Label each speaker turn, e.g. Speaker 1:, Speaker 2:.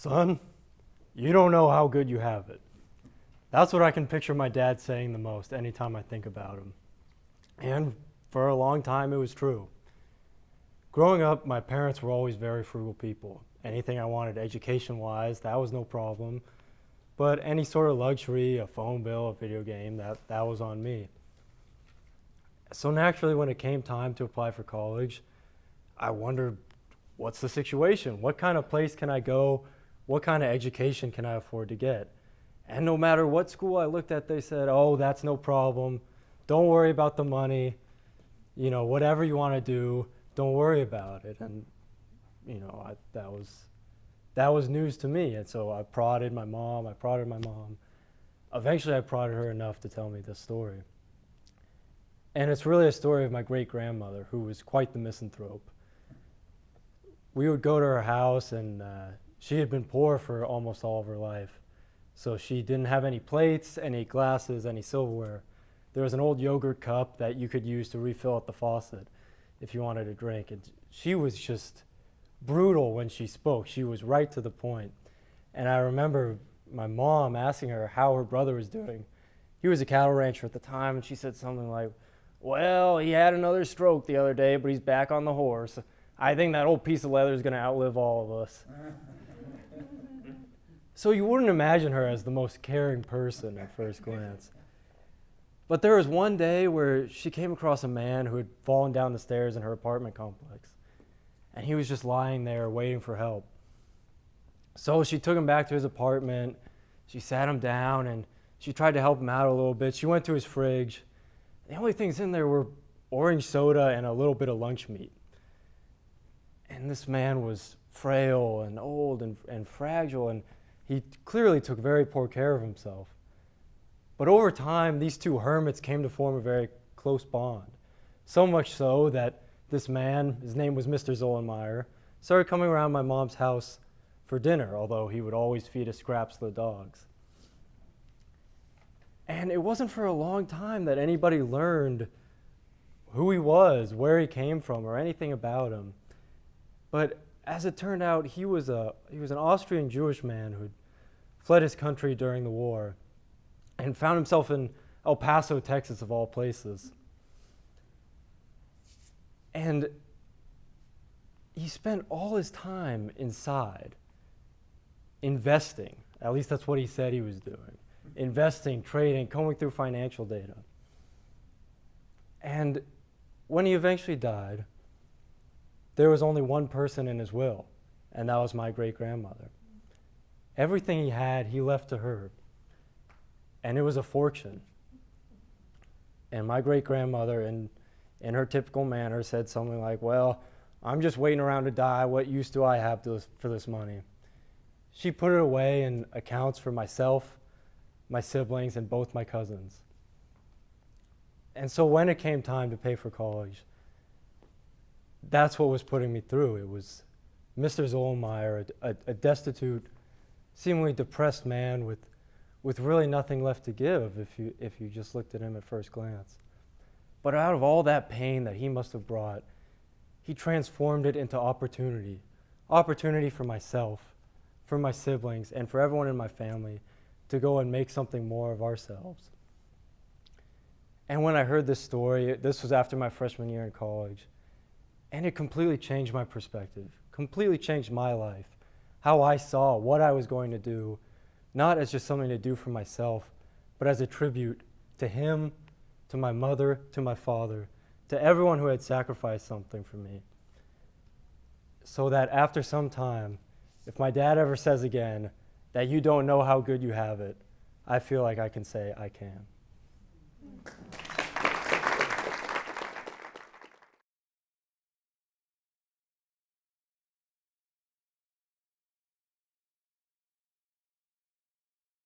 Speaker 1: Son, you don't know how good you have it. That's what I can picture my dad saying the most anytime I think about him. And for a long time, it was true. Growing up, my parents were always very frugal people. Anything I wanted education-wise, that was no problem. But any sort of luxury, a phone bill, a video game, that was on me. So naturally, when it came time to apply for college, I wondered, what's the situation? What kind of place can I go? What kind of education can I afford to get? And no matter what school I looked at, they said, oh, that's no problem. Don't worry about the money. You know, whatever you want to do, don't worry about it. And, you know, that was news to me. And so I prodded my mom. Eventually, I prodded her enough to tell me this story. And it's really a story of my great-grandmother, who was quite the misanthrope. We would go to her house, and she had been poor for almost all of her life. So she didn't have any plates, any glasses, any silverware. There was an old yogurt cup that you could use to refill at the faucet if you wanted a drink. And she was just brutal when she spoke. She was right to the point. And I remember my mom asking her how her brother was doing. He was a cattle rancher at the time, and she said something like, well, he had another stroke the other day, but he's back on the horse. I think that old piece of leather is going to outlive all of us. So you wouldn't imagine her as the most caring person at first glance. But there was one day where she came across a man who had fallen down the stairs in her apartment complex. And he was just lying there waiting for help. So she took him back to his apartment. She sat him down and she tried to help him out a little bit. She went to his fridge. The only things in there were orange soda and a little bit of lunch meat. And this man was frail and old and fragile, and he clearly took very poor care of himself. But over time, these two hermits came to form a very close bond. So much so that this man, his name was Mr. Zullenmeyer, started coming around my mom's house for dinner, although he would always feed us scraps to the dogs. And it wasn't for a long time that anybody learned who he was, where he came from, or anything about him. But as it turned out, he was an Austrian Jewish man who'd fled his country during the war and found himself in El Paso, Texas, of all places. And he spent all his time inside investing. At least that's what he said he was doing. Investing, trading, combing through financial data. And when he eventually died, there was only one person in his will, and that was my great-grandmother. Everything he had, he left to her, and it was a fortune. And my great-grandmother, in her typical manner, said something like, well, I'm just waiting around to die. What use do I have for this money? She put it away in accounts for myself, my siblings, and both my cousins. And so when it came time to pay for college, that's what was putting me through. It was Mr. Zullenmeyer, a destitute, seemingly depressed man with really nothing left to give if you just looked at him at first glance. But out of all that pain that he must have brought, he transformed it into opportunity. Opportunity for myself, for my siblings, and for everyone in my family to go and make something more of ourselves. And when I heard this story, this was after my freshman year in college, and it completely changed my perspective, completely changed my life, how I saw what I was going to do, not as just something to do for myself, but as a tribute to him, to my mother, to my father, to everyone who had sacrificed something for me. So that after some time, if my dad ever says again that you don't know how good you have it, I feel like I can say I can.